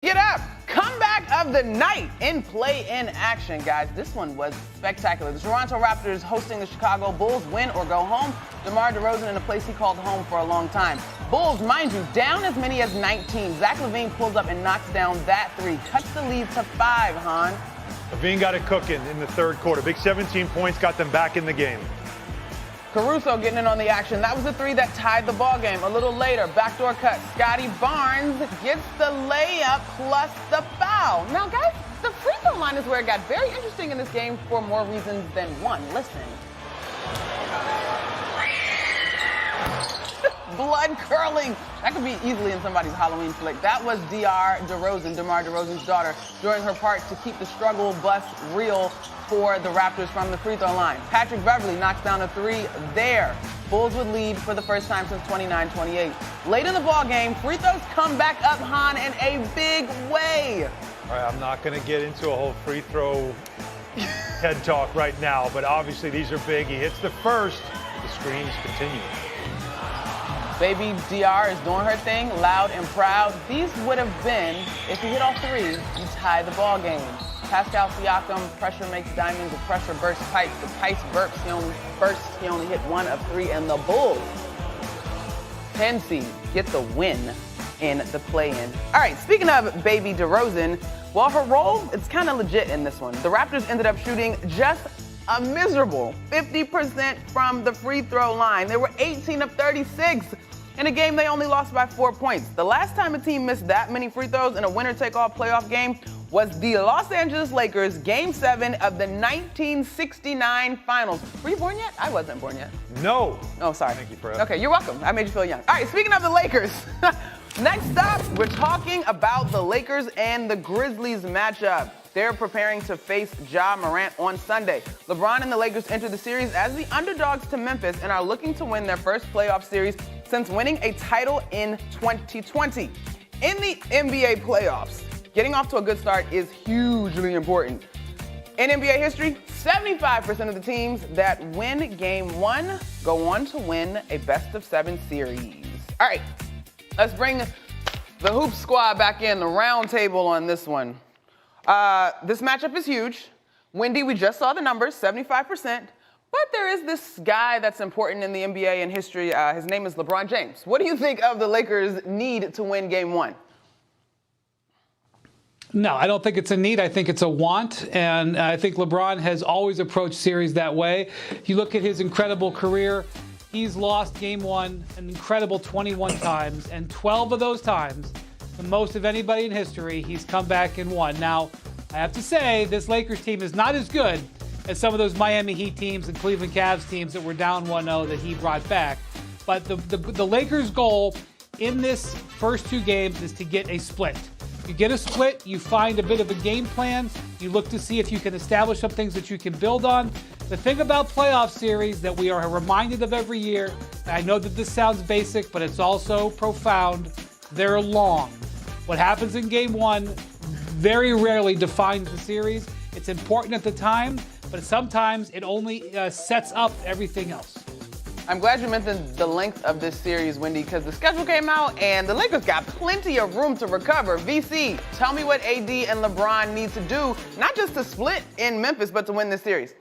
Get up! Comeback of the night in play-in action, guys. This one was spectacular. The Toronto Raptors hosting the Chicago Bulls, win or go home. DeMar DeRozan in a place he called home for a long time. Bulls, mind you, down as many as 19. Zach LaVine pulls up and knocks down that three. Cuts the lead to 5, Han. LaVine got it cooking in the third quarter. Big 17 points, got them back in the game. Caruso getting in on the action. That was the three that tied the ball game. A little later, backdoor cut. Scotty Barnes gets the layup plus the foul. Now, guys, the free throw line is where it got very interesting in this game for more reasons than one. Listen. Blood curling. That could be easily in somebody's Halloween flick. That was DeMar DeRozan's daughter, doing her part to keep the struggle bus real for the Raptors from the free throw line. Patrick Beverley knocks down a three there. Bulls would lead for the first time since 29-28. Late in the ball game, free throws come back up, Han, in a big way. All right, I'm not going to get into a whole free throw head talk right now, but obviously these are big. He hits the first. The screams continue. Baby DR is doing her thing, loud and proud. These would have been, if he hit all three, you tie the ball game. Pascal Siakam, pressure makes diamonds, the pressure bursts pipes, the pipes bursts, he only hit 1 of 3, and the Bulls, 10 seed, get the win in the play-in. All right, speaking of Baby DeRozan, well, her role, it's kind of legit in this one. The Raptors ended up shooting just a miserable 50% from the free throw line. They were 18 of 36. In a game, they only lost by 4 points. The last time a team missed that many free throws in a winner-take-all playoff game was the Los Angeles Lakers, Game 7 of the 1969 Finals. Were you born yet? I wasn't born yet. No. Oh, sorry. Thank you for asking. Okay, you're welcome. I made you feel young. All right, speaking of the Lakers, next up, we're talking about the Lakers and the Grizzlies matchup. They're preparing to face Ja Morant on Sunday. LeBron and the Lakers enter the series as the underdogs to Memphis and are looking to win their first playoff series since winning a title in 2020. In the NBA playoffs, getting off to a good start is hugely important. In NBA history, 75% of the teams that win Game 1 go on to win a best-of-7 series. All right, let's bring the Hoop Squad back in, the round table on this one. This matchup is huge. Wendy, we just saw the numbers, 75%. But there is this guy that's important in the NBA and history. His name is LeBron James. What do you think of the Lakers' need to win Game 1? No, I don't think it's a need. I think it's a want. And I think LeBron has always approached series that way. If you look at his incredible career, he's lost Game 1 an incredible 21 times. And 12 of those times, the most of anybody in history, he's come back and won. Now, I have to say, this Lakers team is not as good as some of those Miami Heat teams and Cleveland Cavs teams that were down 1-0 that he brought back. But the Lakers' goal in this first 2 games is to get a split. You get a split, you find a bit of a game plan, you look to see if you can establish some things that you can build on. The thing about playoff series that we are reminded of every year, and I know that this sounds basic, but it's also profound, they're long. What happens in Game 1 very rarely defines the series. It's important at the time, but sometimes it only sets up everything else. I'm glad you mentioned the length of this series, Wendy, because the schedule came out and the Lakers got plenty of room to recover. VC, tell me what AD and LeBron need to do, not just to split in Memphis, but to win this series.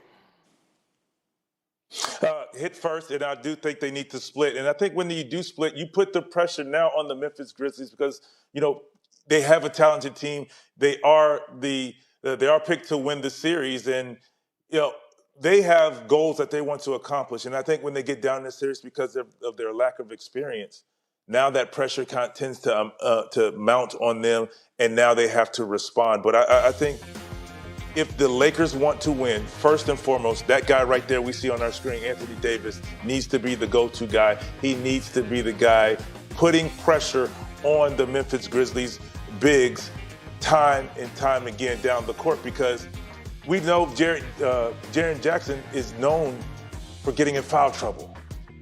Hit first, and I do think they need to split. And I think when you do split, you put the pressure now on the Memphis Grizzlies because, you know, they have a talented team. They are picked to win the series, and you know they have goals that they want to accomplish. And I think when they get down in the series because of their lack of experience, now that pressure tends to mount on them, and now they have to respond. But I think if the Lakers want to win, first and foremost, that guy right there we see on our screen, Anthony Davis, needs to be the go-to guy. He needs to be the guy putting pressure on the Memphis Grizzlies bigs time and time again down the court, because we know Jaren Jackson is known for getting in foul trouble.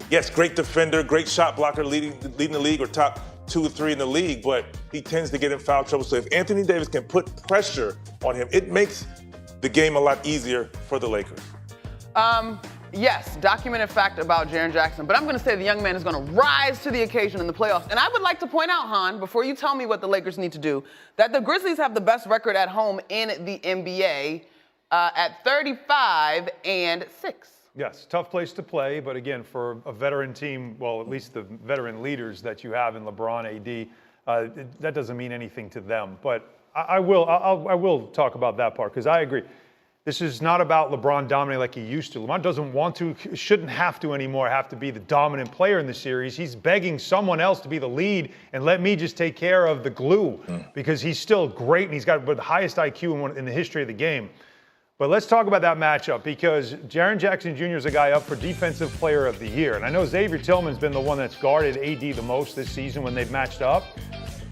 Yes, great defender, great shot blocker, leading the league or top 2 or 3 in the league, but he tends to get in foul trouble. So if Anthony Davis can put pressure on him, it makes the game a lot easier for the Lakers. Yes, documented fact about Jaren Jackson, but I'm going to say the young man is going to rise to the occasion in the playoffs. And I would like to point out, Han, before you tell me what the Lakers need to do, that the Grizzlies have the best record at home in the NBA at 35-6. Yes, tough place to play, but again, for a veteran team, well, at least the veteran leaders that you have in LeBron AD, that doesn't mean anything to them. But I will talk about that part because I agree. This is not about LeBron dominating like he used to. LeBron doesn't want to, shouldn't have to anymore, have to be the dominant player in the series. He's begging someone else to be the lead and let me just take care of the glue because he's still great and he's got the highest IQ in the history of the game. But let's talk about that matchup because Jaren Jackson Jr. is a guy up for Defensive Player of the Year. And I know Xavier Tillman's been the one that's guarded AD the most this season when they've matched up.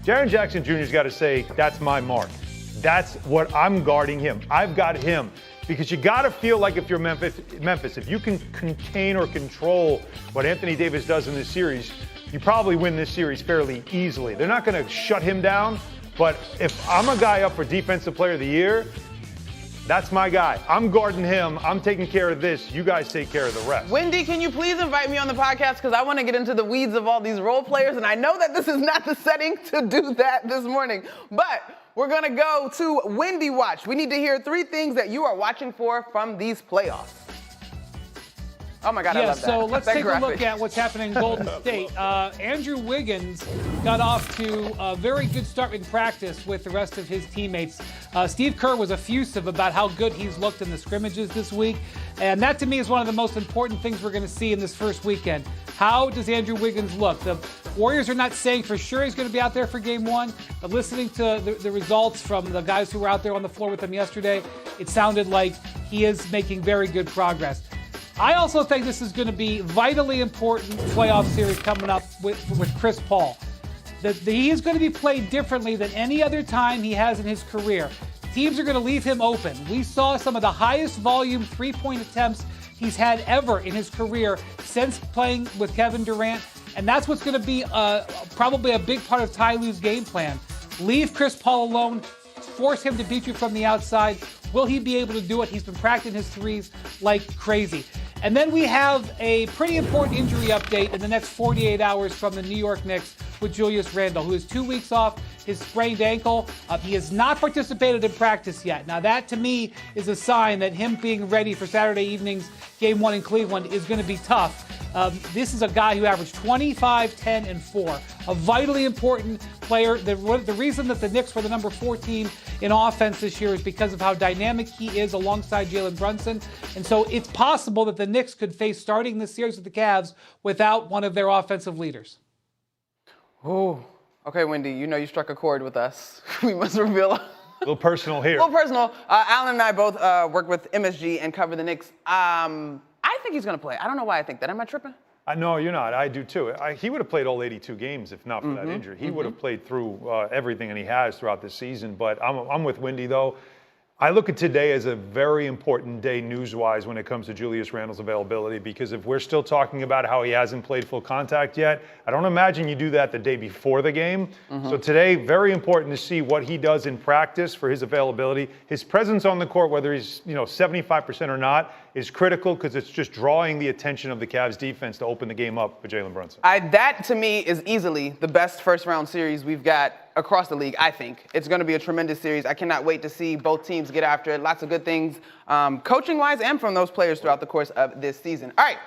Jaren Jackson Jr.'s got to say, that's my mark. That's what I'm guarding him. I've got him. Because you got to feel like if you're Memphis, if you can contain or control what Anthony Davis does in this series, you probably win this series fairly easily. They're not going to shut him down, but if I'm a guy up for Defensive Player of the Year, that's my guy. I'm guarding him. I'm taking care of this. You guys take care of the rest. Wendy, can you please invite me on the podcast? Because I want to get into the weeds of all these role players, and I know that this is not the setting to do that this morning. But we're going to go to Wendy Watch. We need to hear 3 things that you are watching for from these playoffs. Oh, my God, I love that. So let's that take graphic. a look at what's happening in Golden State. Andrew Wiggins got off to a very good start in practice with the rest of his teammates. Steve Kerr was effusive about how good he's looked in the scrimmages this week. And that, to me, is one of the most important things we're going to see in this first weekend. How does Andrew Wiggins look? The Warriors are not saying for sure he's going to be out there for game 1, but listening to the results from the guys who were out there on the floor with him yesterday, it sounded like he is making very good progress. I also think this is going to be vitally important playoff series coming up with Chris Paul. He is going to be played differently than any other time he has in his career. Teams are going to leave him open. We saw some of the highest volume three-point attempts he's had ever in his career since playing with Kevin Durant, and that's what's going to be probably a big part of Ty Lue's game plan. Leave Chris Paul alone, force him to beat you from the outside. Will he be able to do it? He's been practicing his threes like crazy. And then we have a pretty important injury update in the next 48 hours from the New York Knicks with Julius Randle, who is 2 weeks off his sprained ankle. He has not participated in practice yet. Now that, to me, is a sign that him being ready for Saturday evening's Game 1 in Cleveland is going to be tough. This is a guy who averaged 25, 10, and 4. A vitally important player. The reason that the Knicks were the number 4 team in offense this year is because of how dynamic he is alongside Jalen Brunson. And so it's possible that the Knicks could face starting this series with the Cavs without one of their offensive leaders. Oh, okay, Wendy, you know you struck a chord with us. We must reveal A little personal here. A little personal. Alan and I both work with MSG and cover the Knicks. I think he's going to play. I don't know why I think that. Am I tripping? No, you're not. I do too. He would have played all 82 games if not for that injury. He would have played through everything, and he has throughout the season. But I'm with Wendy, though. I look at today as a very important day news-wise when it comes to Julius Randle's availability, because if we're still talking about how he hasn't played full contact yet, I don't imagine you do that the day before the game. So today, very important to see what he does in practice for his availability. His presence on the court, whether he's 75% or not, is critical because it's just drawing the attention of the Cavs defense to open the game up for Jalen Brunson. That, to me, is easily the best first-round series we've got across the league, I think. It's going to be a tremendous series. I cannot wait to see both teams get after it. Lots of good things, coaching-wise and from those players throughout the course of this season. All right.